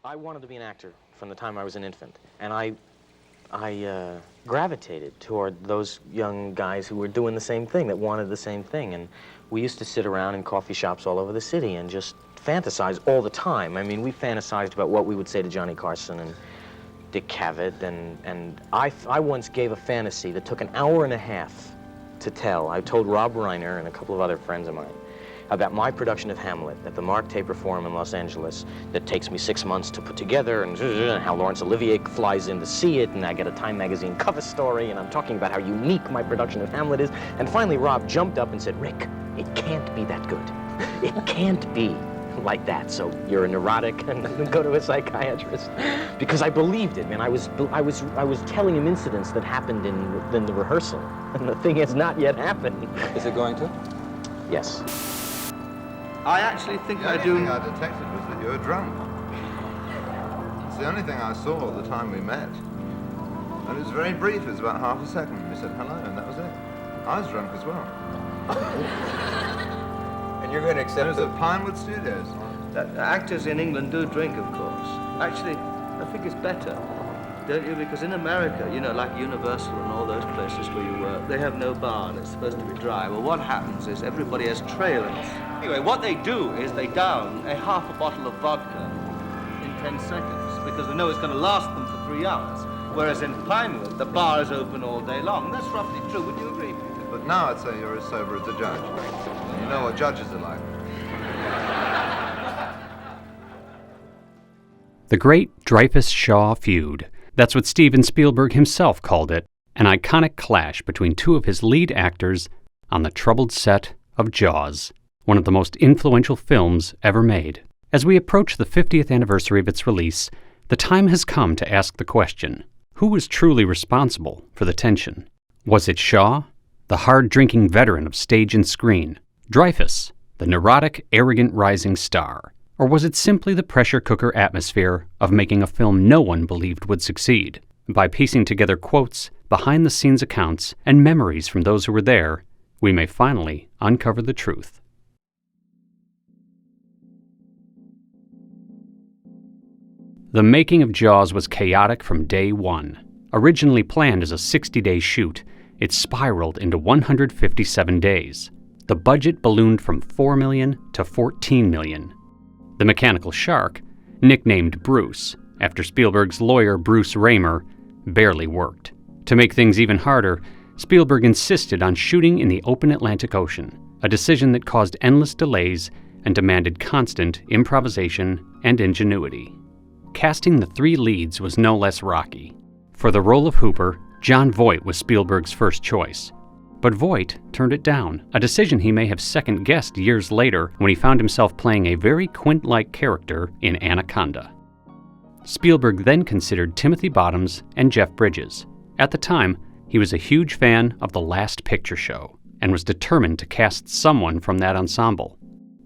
I wanted to be an actor from the time I was an infant, and I gravitated toward those young guys who were doing the same thing, that wanted the same thing. And we used to sit around in coffee shops all over the city and just fantasize all the time. I mean, we fantasized about what we would say to Johnny Carson and Dick Cavett, and I once gave a fantasy that took an hour and a half to tell. I told Rob Reiner and a couple of other friends of mine about my production of Hamlet at the Mark Taper Forum in Los Angeles that takes me 6 months to put together, and how Laurence Olivier flies in to see it, and I get a Time magazine cover story, and I'm talking about how unique my production of Hamlet is. And finally Rob jumped up and said, "Rick, it can't be that good. It can't be like that. So you're a neurotic and go to a psychiatrist." Because I believed it, man. I was telling him incidents that happened in the rehearsal, and the thing has not yet happened. Is it going to? Yes. I actually think I do. The only thing I detected was that you were drunk. It's the only thing I saw at the time we met. And it was very brief, it was about half a second. We said hello, and that was it. I was drunk as well. And you're going to accept it? It was at Pinewood Studios. Actors in England do drink, of course. Actually, I think it's better, don't you? Because in America, you know, like Universal and all those places where you work, they have no bar and it's supposed to be dry. Well, what happens is everybody has trailers. Anyway, what they do is they down a half a bottle of vodka in 10 seconds because they know it's going to last them for 3 hours. Whereas in Pinewood, the bar is open all day long. That's roughly true. Would you agree, Peter? But now I'd say you're as sober as a judge. You know what judges are like. The Great Dreyfuss-Shaw Feud. That's what Steven Spielberg himself called it, an iconic clash between two of his lead actors on the troubled set of Jaws, one of the most influential films ever made. As we approach the 50th anniversary of its release, the time has come to ask the question, who was truly responsible for the tension? Was it Shaw, the hard-drinking veteran of stage and screen, Dreyfuss, the neurotic, arrogant rising star? Or was it simply the pressure cooker atmosphere of making a film no one believed would succeed? By piecing together quotes, behind-the-scenes accounts, and memories from those who were there, we may finally uncover the truth. The making of Jaws was chaotic from day one. Originally planned as a 60-day shoot, it spiraled into 157 days. The budget ballooned from $4 million to $14 million. The mechanical shark, nicknamed Bruce, after Spielberg's lawyer Bruce Raymer, barely worked. To make things even harder, Spielberg insisted on shooting in the open Atlantic Ocean, a decision that caused endless delays and demanded constant improvisation and ingenuity. Casting the three leads was no less rocky. For the role of Hooper, Jon Voight was Spielberg's first choice. But Voight turned it down, a decision he may have second-guessed years later when he found himself playing a very Quint-like character in Anaconda. Spielberg then considered Timothy Bottoms and Jeff Bridges. At the time, he was a huge fan of The Last Picture Show and was determined to cast someone from that ensemble.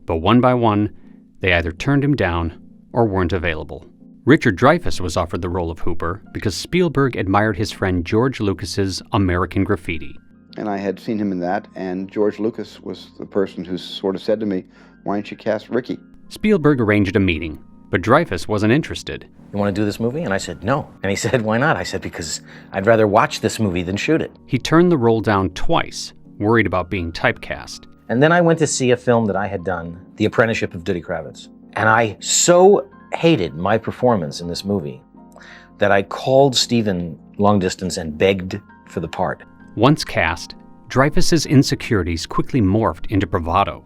But one by one, they either turned him down or weren't available. Richard Dreyfuss was offered the role of Hooper because Spielberg admired his friend George Lucas's American Graffiti. And I had seen him in that, and George Lucas was the person who sort of said to me, "Why don't you cast Ricky?" Spielberg arranged a meeting, but Dreyfuss wasn't interested. "You want to do this movie?" And I said, "No." And he said, "Why not?" I said, "Because I'd rather watch this movie than shoot it." He turned the role down twice, worried about being typecast. And then I went to see a film that I had done, The Apprenticeship of Duddy Kravitz. And I so hated my performance in this movie that I called Steven long distance and begged for the part. Once cast, Dreyfuss's insecurities quickly morphed into bravado.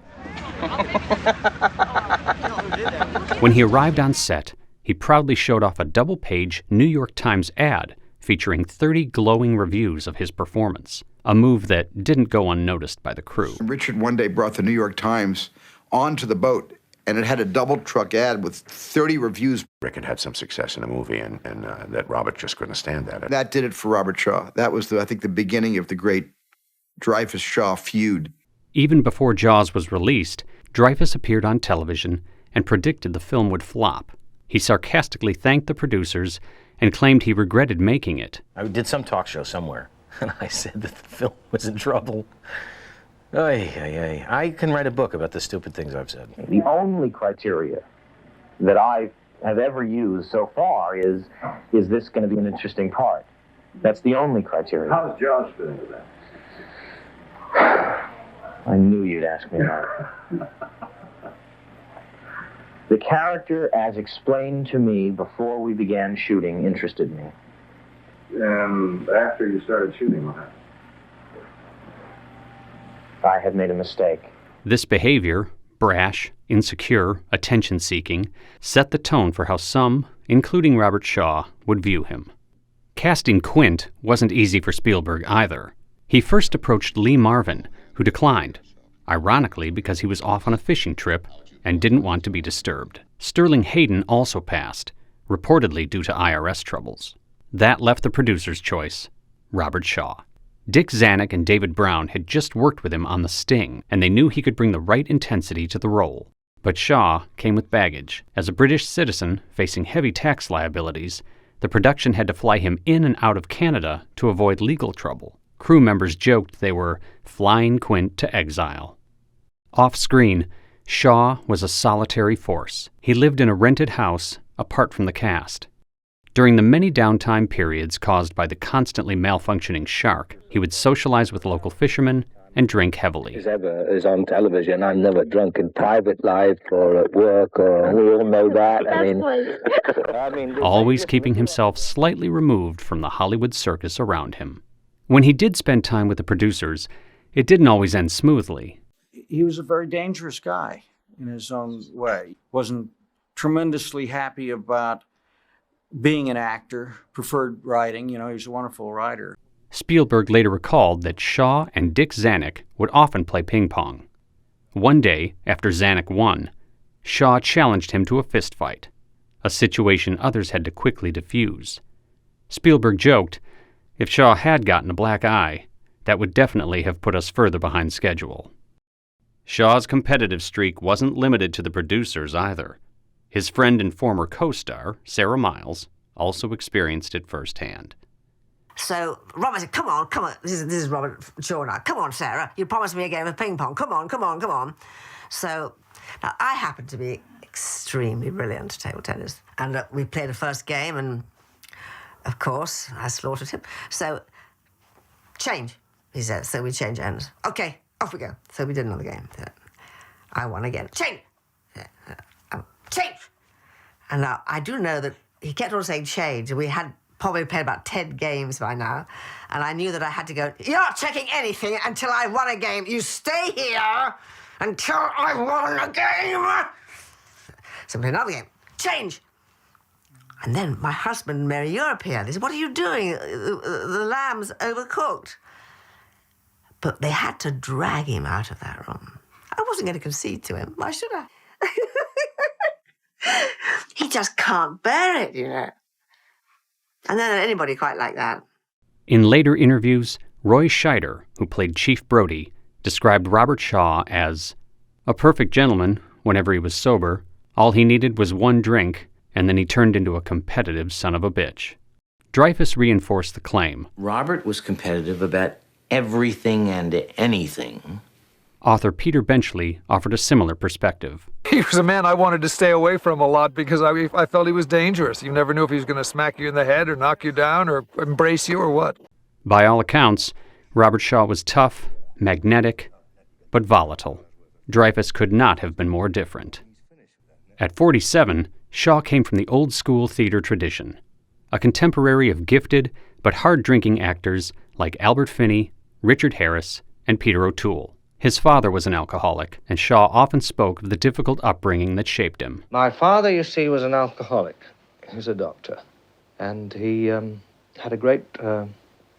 When he arrived on set, he proudly showed off a double-page New York Times ad featuring 30 glowing reviews of his performance, a move that didn't go unnoticed by the crew. Richard one day brought the New York Times onto the boat, and it had a double-truck ad with 30 reviews. Rick had had some success in the movie, and that Robert just couldn't stand that. That did it for Robert Shaw. That was, I think, the beginning of the Great Dreyfuss-Shaw Feud. Even before Jaws was released, Dreyfuss appeared on television and predicted the film would flop. He sarcastically thanked the producers and claimed he regretted making it. I did some talk show somewhere, and I said that the film was in trouble. I can write a book about the stupid things I've said. The only criteria that I have ever used so far is this going to be an interesting part? That's the only criteria. How does Jaws fit into that? I knew you'd ask me that. The character, as explained to me before we began shooting, interested me. And after you started shooting, what happened? I had made a mistake. This behavior, brash, insecure, attention-seeking, set the tone for how some, including Robert Shaw, would view him. Casting Quint wasn't easy for Spielberg either. He first approached Lee Marvin, who declined, ironically because he was off on a fishing trip and didn't want to be disturbed. Sterling Hayden also passed, reportedly due to IRS troubles. That left the producer's choice, Robert Shaw. Dick Zanuck and David Brown had just worked with him on The Sting, and they knew he could bring the right intensity to the role. But Shaw came with baggage. As a British citizen facing heavy tax liabilities, the production had to fly him in and out of Canada to avoid legal trouble. Crew members joked they were flying Quint to exile. Off-screen, Shaw was a solitary force. He lived in a rented house apart from the cast. During the many downtime periods caused by the constantly malfunctioning shark, he would socialize with local fishermen and drink heavily. Is ever is on television. I'm never drunk in private life or at work, or we all know that. I mean, Always keeping himself slightly removed from the Hollywood circus around him. When he did spend time with the producers, it didn't always end smoothly. He was a very dangerous guy in his own way. Wasn't tremendously happy about being an actor, preferred writing. You know, he was a wonderful writer. Spielberg later recalled that Shaw and Dick Zanuck would often play ping pong. One day, after Zanuck won, Shaw challenged him to a fistfight, a situation others had to quickly defuse. Spielberg joked, if Shaw had gotten a black eye, that would definitely have put us further behind schedule. Shaw's competitive streak wasn't limited to the producers either. His friend and former co-star, Sarah Miles, also experienced it firsthand. So Robert said, come on. This is Robert Shaw now. Come on, Sarah. You promised me a game of ping pong. Come on. So now I happen to be extremely brilliant at table tennis. And we played the first game, and of course, I slaughtered him. So, change, he said. So we change ends. Okay, off we go. So we did another game. I won again. Change! Change! And now, I do know that he kept on saying change. We had probably played about 10 games by now. And I knew that I had to go, you're not checking anything until I won a game. You stay here until I won a game. So we played another game. Change! And then my husband and Mary Europe here. They said, what are you doing? The lamb's overcooked. But they had to drag him out of that room. I wasn't going to concede to him. Why should I? He just can't bear it, you know. And then anybody quite like that. In later interviews, Roy Scheider, who played Chief Brody, described Robert Shaw as a perfect gentleman whenever he was sober. All he needed was one drink, and then he turned into a competitive son of a bitch. Dreyfuss reinforced the claim. Robert was competitive about everything and anything. Author Peter Benchley offered a similar perspective. He was a man I wanted to stay away from a lot because I felt he was dangerous. You never knew if he was going to smack you in the head or knock you down or embrace you or what. By all accounts, Robert Shaw was tough, magnetic, but volatile. Dreyfuss could not have been more different. At 47, Shaw came from the old-school theater tradition, a contemporary of gifted but hard-drinking actors like Albert Finney, Richard Harris, and Peter O'Toole. His father was an alcoholic, and Shaw often spoke of the difficult upbringing that shaped him. My father, you see, was an alcoholic. He was a doctor. And he had a great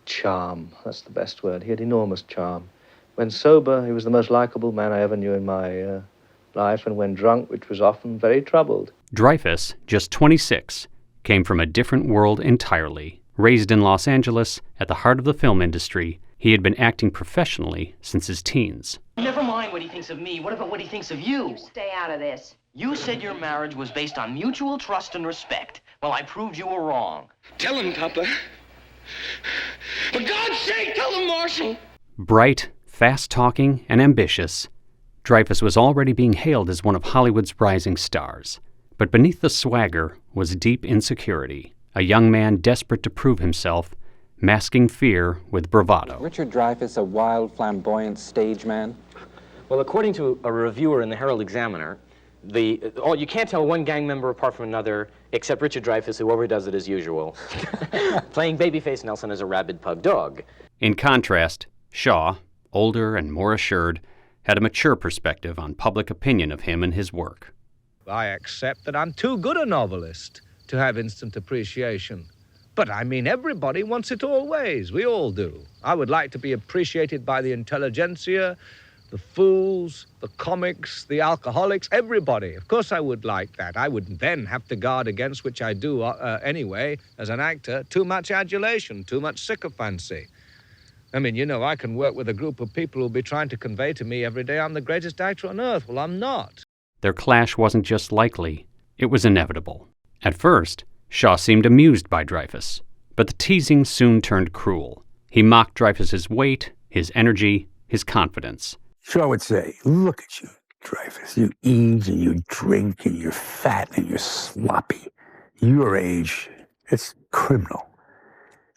charm. That's the best word. He had enormous charm. When sober, he was the most likable man I ever knew in my life, and when drunk, which was often very troubled. Dreyfuss, just 26, came from a different world entirely. Raised in Los Angeles, at the heart of the film industry, he had been acting professionally since his teens. Never mind what he thinks of me. What about what he thinks of you? You stay out of this. You said your marriage was based on mutual trust and respect. Well, I proved you were wrong. Tell him, Papa. For God's sake, tell him, Marshal. Bright, fast-talking, and ambitious, Dreyfuss was already being hailed as one of Hollywood's rising stars. But beneath the swagger was deep insecurity, a young man desperate to prove himself, masking fear with bravado. Richard Dreyfuss, a wild, flamboyant stage man? Well, according to a reviewer in the Herald Examiner, you can't tell one gang member apart from another, except Richard Dreyfuss, who overdoes it as usual, playing babyface Nelson as a rabid pug dog. In contrast, Shaw, older and more assured, had a mature perspective on public opinion of him and his work. I accept that I'm too good a novelist to have instant appreciation. But I mean, everybody wants it always. We all do. I would like to be appreciated by the intelligentsia, the fools, the comics, the alcoholics, everybody. Of course I would like that. I would then have to guard against, which I do anyway, as an actor, too much adulation, too much sycophancy. I mean, you know, I can work with a group of people who'll be trying to convey to me every day I'm the greatest actor on earth. Well, I'm not. Their clash wasn't just likely, it was inevitable. At first, Shaw seemed amused by Dreyfuss, but the teasing soon turned cruel. He mocked Dreyfuss's weight, his energy, his confidence. Shaw would say, "Look at you, Dreyfuss. You eat and you drink and you're fat and you're sloppy. Your age, it's criminal.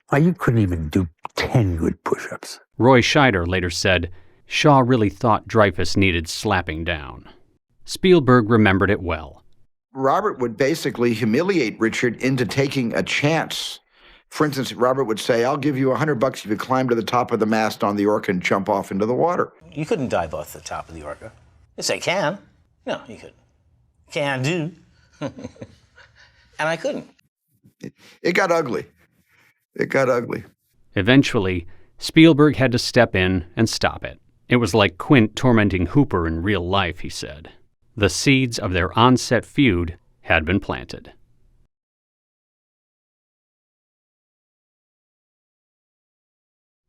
Why, you couldn't even do 10 good push-ups." Roy Scheider later said, Shaw really thought Dreyfuss needed slapping down. Spielberg remembered it well. Robert would basically humiliate Richard into taking a chance. For instance, Robert would say, "I'll give you $100 if you climb to the top of the mast on the Orca and jump off into the water." You couldn't dive off the top of the Orca. Yes, I can. No, you couldn't. Can do. And I couldn't. It got ugly. It got ugly. Eventually, Spielberg had to step in and stop it. It was like Quint tormenting Hooper in real life, he said. The seeds of their on-set feud had been planted.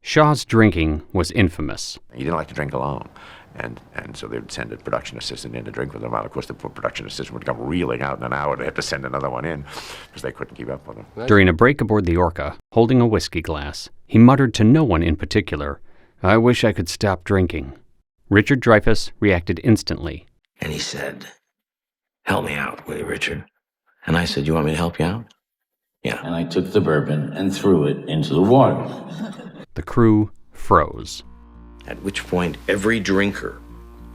Shaw's drinking was infamous. He didn't like to drink alone. And so they would send a production assistant in to drink with him. Of course, the production assistant would come reeling out in an hour. They'd have to send another one in because they couldn't keep up with him. During a break aboard the Orca, holding a whiskey glass, he muttered to no one in particular, "I wish I could stop drinking." Richard Dreyfuss reacted instantly. And he said, "Help me out, will you, Richard?" And I said, "You want me to help you out?" Yeah. And I took the bourbon and threw it into the water. The crew froze. At which point, every drinker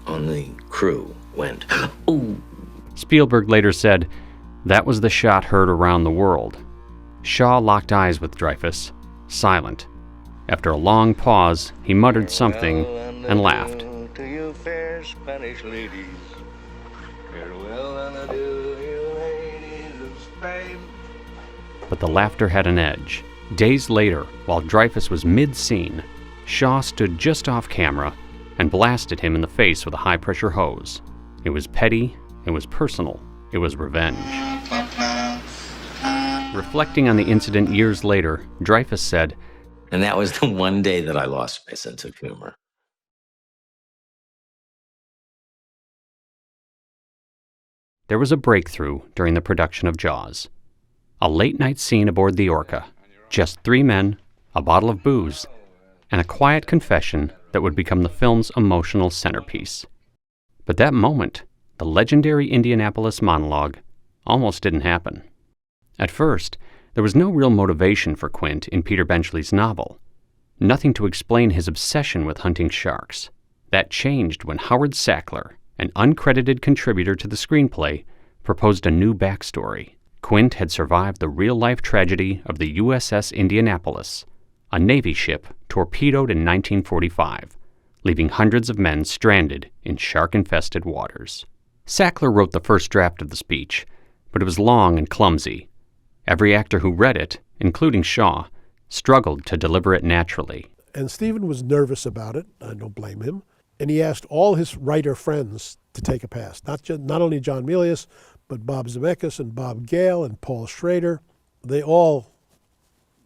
on the crew went, "Ooh." Spielberg later said, that was the shot heard around the world. Shaw locked eyes with Dreyfuss, silent. After a long pause, he muttered something and laughed. To you fair Spanish ladies, farewell and adieu, you ladies of Spain. But the laughter had an edge. Days later, while Dreyfuss was mid-scene, Shaw stood just off camera and blasted him in the face with a high-pressure hose. It was petty, it was personal, it was revenge. Reflecting on the incident years later, Dreyfuss said, And that was the one day that I lost my sense of humor. There was a breakthrough during the production of Jaws. A late-night scene aboard the Orca. Just 3 men, a bottle of booze, and a quiet confession that would become the film's emotional centerpiece. But that moment, the legendary Indianapolis Monologue, almost didn't happen. At first, there was no real motivation for Quint in Peter Benchley's novel. Nothing to explain his obsession with hunting sharks. That changed when Howard Sackler, an uncredited contributor to the screenplay, proposed a new backstory. Quint had survived the real-life tragedy of the USS Indianapolis, a Navy ship torpedoed in 1945, leaving hundreds of men stranded in shark-infested waters. Sackler wrote the first draft of the speech, but it was long and clumsy. Every actor who read it, including Shaw, struggled to deliver it naturally. And Steven was nervous about it, I don't blame him, and he asked all his writer friends to take a pass, not only John Milius, but Bob Zemeckis and Bob Gale and Paul Schrader. They all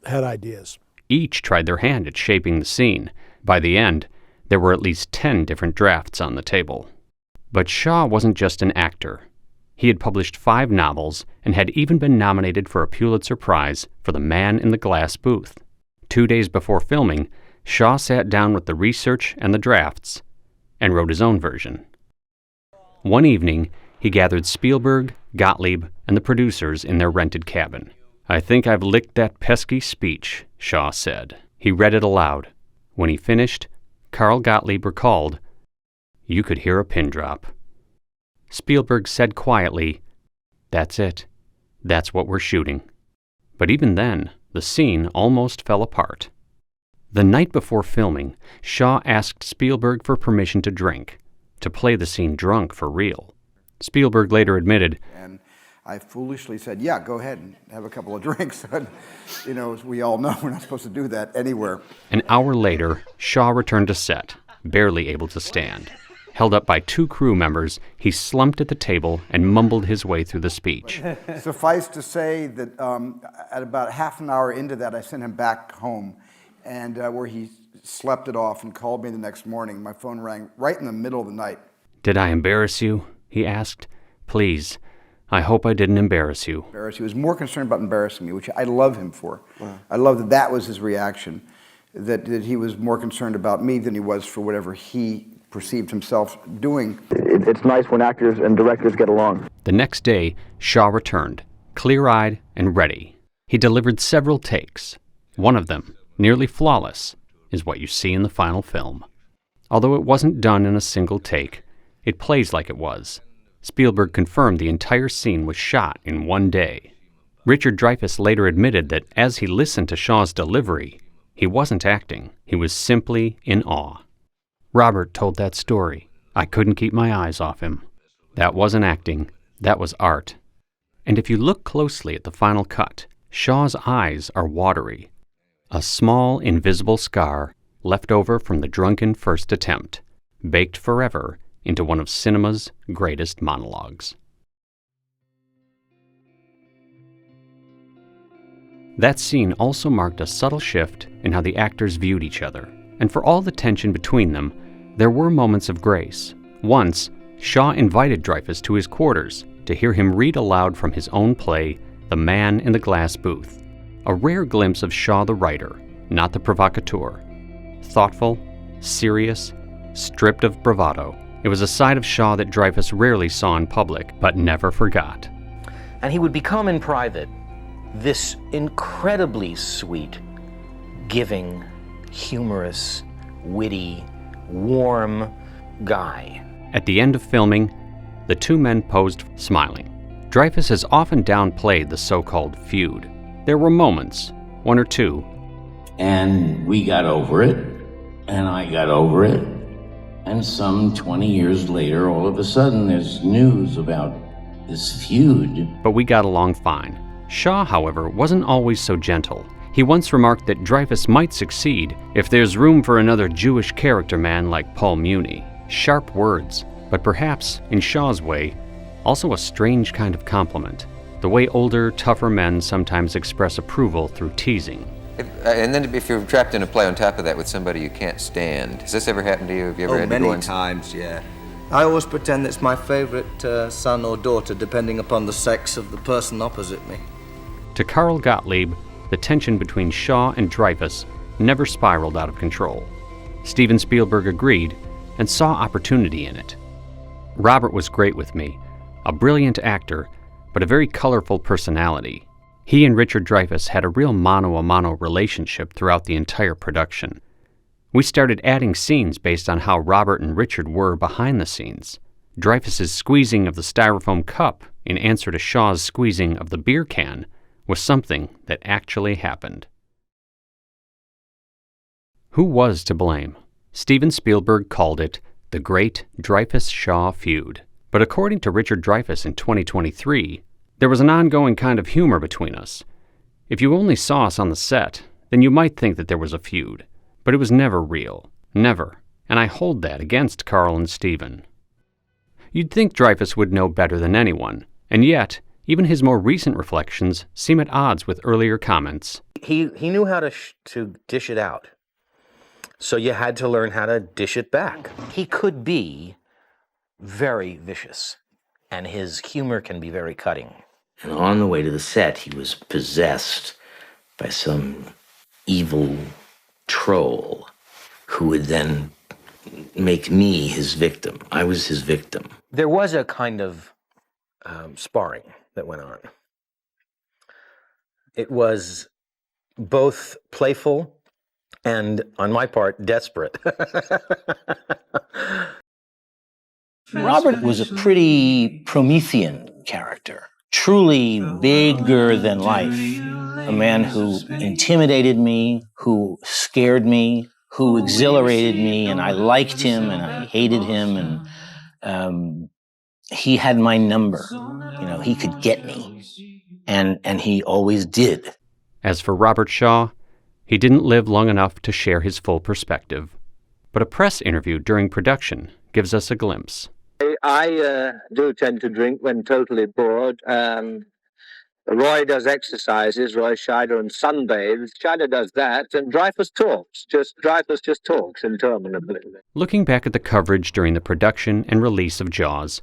had ideas. Each tried their hand at shaping the scene. By the end, there were at least 10 different drafts on the table. But Shaw wasn't just an actor. He had published 5 novels and had even been nominated for a Pulitzer Prize for The Man in the Glass Booth. 2 days before filming, Shaw sat down with the research and the drafts and wrote his own version. One evening, he gathered Spielberg, Gottlieb, and the producers in their rented cabin. "I think I've licked that pesky speech," Shaw said. He read it aloud. When he finished, Carl Gottlieb recalled, "You could hear a pin drop." Spielberg said quietly, "That's it. That's what we're shooting." But even then, the scene almost fell apart. The night before filming, Shaw asked Spielberg for permission to drink, to play the scene drunk for real. Spielberg later admitted, And I foolishly said, yeah, go ahead and have a couple of drinks. And, you know, as we all know, we're not supposed to do that anywhere. An hour later, Shaw returned to set, barely able to stand. Held up by 2 crew members, he slumped at the table and mumbled his way through the speech. Suffice to say that at about half an hour into that, I sent him back home, and where he slept it off and called me the next morning. My phone rang right in the middle of the night. "Did I embarrass you?" he asked. "Please, I hope I didn't embarrass you." He was more concerned about embarrassing me, which I love him for. Wow. I love that that was his reaction, that he was more concerned about me than he was for whatever he perceived himself doing. It's nice when actors and directors get along. The next day, Shaw returned, clear-eyed and ready. He delivered several takes. One of them, nearly flawless, is what you see in the final film. Although it wasn't done in a single take, it plays like it was. Spielberg confirmed the entire scene was shot in one day. Richard Dreyfuss later admitted that as he listened to Shaw's delivery, he wasn't acting, he was simply in awe. "Robert told that story. I couldn't keep my eyes off him. That wasn't acting, that was art." And if you look closely at the final cut, Shaw's eyes are watery. A small, invisible scar left over from the drunken first attempt, baked forever into one of cinema's greatest monologues. That scene also marked a subtle shift in how the actors viewed each other, and for all the tension between them, there were moments of grace. Once, Shaw invited Dreyfuss to his quarters to hear him read aloud from his own play, The Man in the Glass Booth, a rare glimpse of Shaw the writer, not the provocateur. Thoughtful, serious, stripped of bravado, it was a side of Shaw that Dreyfuss rarely saw in public, but never forgot. And he would become in private this incredibly sweet, giving, humorous, witty, warm guy. At the end of filming, the 2 men posed smiling. Dreyfuss has often downplayed the so-called feud. There were moments, 1 or 2. And we got over it, and I got over it, and some 20 years later, all of a sudden, there's news about this feud. But we got along fine. Shaw, however, wasn't always so gentle. He once remarked that Dreyfuss might succeed if there's room for another Jewish character man like Paul Muni. Sharp words, but perhaps, in Shaw's way, also a strange kind of compliment. The way older, tougher men sometimes express approval through teasing. And then if you're trapped in a play on top of that with somebody you can't stand, has this ever happened to you? Have you ever had to go many times, yeah. I always pretend it's my favorite son or daughter, depending upon the sex of the person opposite me. To Carl Gottlieb, the tension between Shaw and Dreyfuss never spiraled out of control. Steven Spielberg agreed and saw opportunity in it. "Robert was great with me, a brilliant actor, but a very colorful personality. He and Richard Dreyfuss had a real mano-a-mano relationship throughout the entire production. We started adding scenes based on how Robert and Richard were behind the scenes. Dreyfuss's squeezing of the styrofoam cup in answer to Shaw's squeezing of the beer can was something that actually happened." Who was to blame? Steven Spielberg called it the Great Dreyfuss-Shaw Feud. But according to Richard Dreyfuss in 2023, there was an ongoing kind of humor between us. If you only saw us on the set, then you might think that there was a feud. But it was never real. Never. And I hold that against Carl and Steven. You'd think Dreyfuss would know better than anyone, and yet, even his more recent reflections seem at odds with earlier comments. He knew how to dish it out. So you had to learn how to dish it back. He could be very vicious, and his humor can be very cutting. And on the way to the set, he was possessed by some evil troll who would then make me his victim. I was his victim. There was a kind of sparring that went on. It was both playful and, on my part, desperate. Robert was a pretty Promethean character, truly bigger than life. A man who intimidated me, who scared me, who exhilarated me, and I liked him and I hated him, and he had my number. You know, he could get me, and he always did. As for Robert Shaw, he didn't live long enough to share his full perspective. But a press interview during production gives us a glimpse. I do tend to drink when totally bored. Roy does exercises, Roy Scheider, and sunbathes. Scheider does that, and Dreyfuss talks. Dreyfuss just talks interminably. Looking back at the coverage during the production and release of Jaws,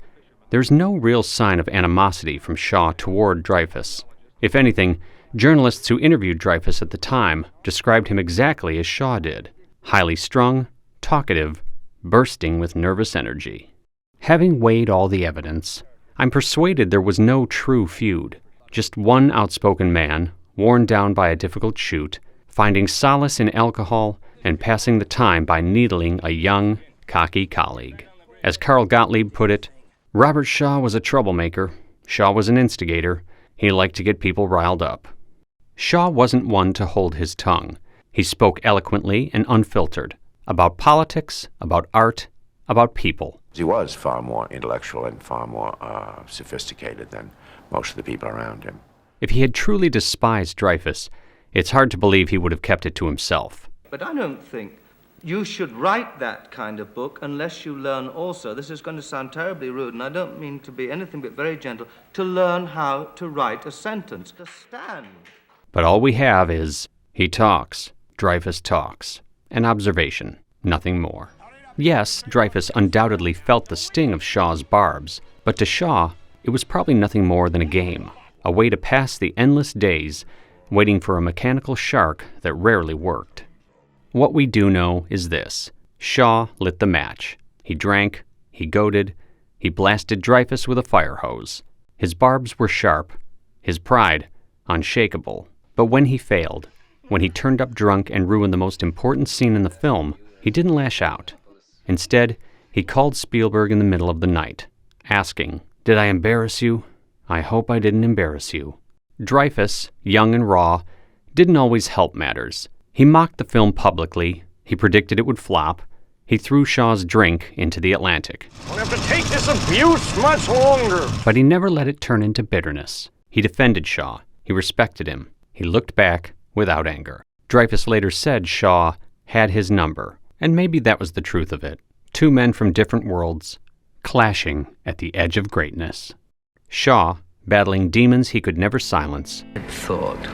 there's no real sign of animosity from Shaw toward Dreyfuss. If anything, journalists who interviewed Dreyfuss at the time described him exactly as Shaw did: highly strung, talkative, bursting with nervous energy. Having weighed all the evidence, I'm persuaded there was no true feud. Just one outspoken man, worn down by a difficult shoot, finding solace in alcohol and passing the time by needling a young, cocky colleague. As Carl Gottlieb put it, Robert Shaw was a troublemaker. Shaw was an instigator. He liked to get people riled up. Shaw wasn't one to hold his tongue. He spoke eloquently and unfiltered, about politics, about art, about people. He was far more intellectual and far more sophisticated than most of the people around him. If he had truly despised Dreyfuss, it's hard to believe he would have kept it to himself. But I don't think you should write that kind of book unless you learn also, this is going to sound terribly rude, and I don't mean to be anything but very gentle, to learn how to write a sentence, to stand. But all we have is, he talks, Dreyfuss talks, an observation, nothing more. Yes, Dreyfuss undoubtedly felt the sting of Shaw's barbs, but to Shaw, it was probably nothing more than a game, a way to pass the endless days waiting for a mechanical shark that rarely worked. What we do know is this: Shaw lit the match. He drank, he goaded, he blasted Dreyfuss with a fire hose. His barbs were sharp, his pride unshakable. But when he failed, when he turned up drunk and ruined the most important scene in the film, he didn't lash out. Instead, he called Spielberg in the middle of the night, asking, "Did I embarrass you? I hope I didn't embarrass you." Dreyfuss, young and raw, didn't always help matters. He mocked the film publicly, he predicted it would flop, he threw Shaw's drink into the Atlantic. Don't have to take this abuse much longer. But he never let it turn into bitterness. He defended Shaw, he respected him, he looked back without anger. Dreyfuss later said Shaw had his number, and maybe that was the truth of it. Two men from different worlds, clashing at the edge of greatness. Shaw, battling demons he could never silence. Thought,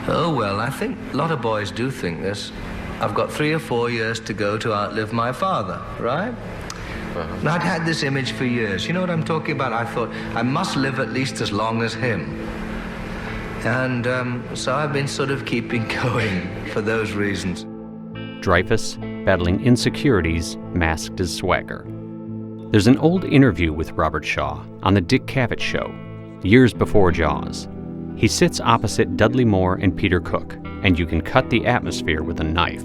oh well, I think a lot of boys do think this. I've got 3 or 4 years to go to outlive my father, right? And I'd had this image for years. You know what I'm talking about? I thought, I must live at least as long as him. And so I've been sort of keeping going for those reasons. Dreyfuss, battling insecurities masked as swagger. There's an old interview with Robert Shaw on The Dick Cavett Show, years before Jaws. He sits opposite Dudley Moore and Peter Cook, and you can cut the atmosphere with a knife.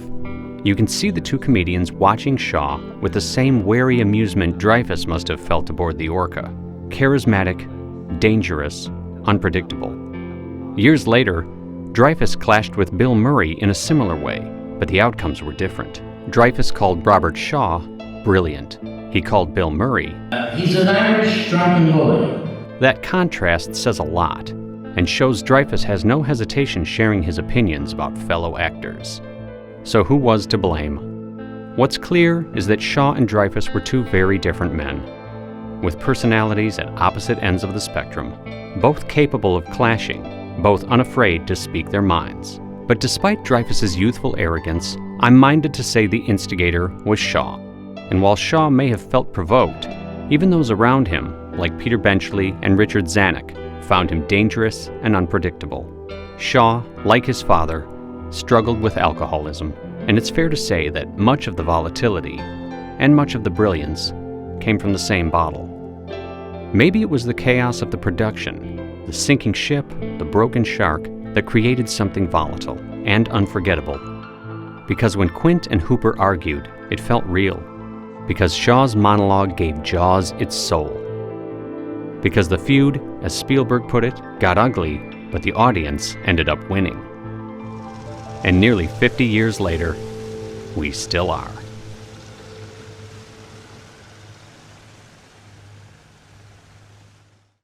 You can see the two comedians watching Shaw with the same wary amusement Dreyfuss must have felt aboard the Orca. Charismatic, dangerous, unpredictable. Years later, Dreyfuss clashed with Bill Murray in a similar way, but the outcomes were different. Dreyfuss called Robert Shaw brilliant. He called Bill Murray, He's an Irish drunken boy. That contrast says a lot, and shows Dreyfuss has no hesitation sharing his opinions about fellow actors. So who was to blame? What's clear is that Shaw and Dreyfuss were two very different men, with personalities at opposite ends of the spectrum, both capable of clashing, both unafraid to speak their minds. But despite Dreyfuss's youthful arrogance, I'm minded to say the instigator was Shaw. And while Shaw may have felt provoked, even those around him, like Peter Benchley and Richard Zanuck, found him dangerous and unpredictable. Shaw, like his father, struggled with alcoholism, and it's fair to say that much of the volatility and much of the brilliance came from the same bottle. Maybe it was the chaos of the production, the sinking ship, the broken shark, that created something volatile and unforgettable. Because when Quint and Hooper argued, it felt real. Because Shaw's monologue gave Jaws its soul. Because the feud, as Spielberg put it, got ugly, but the audience ended up winning. And nearly 50 years later, we still are.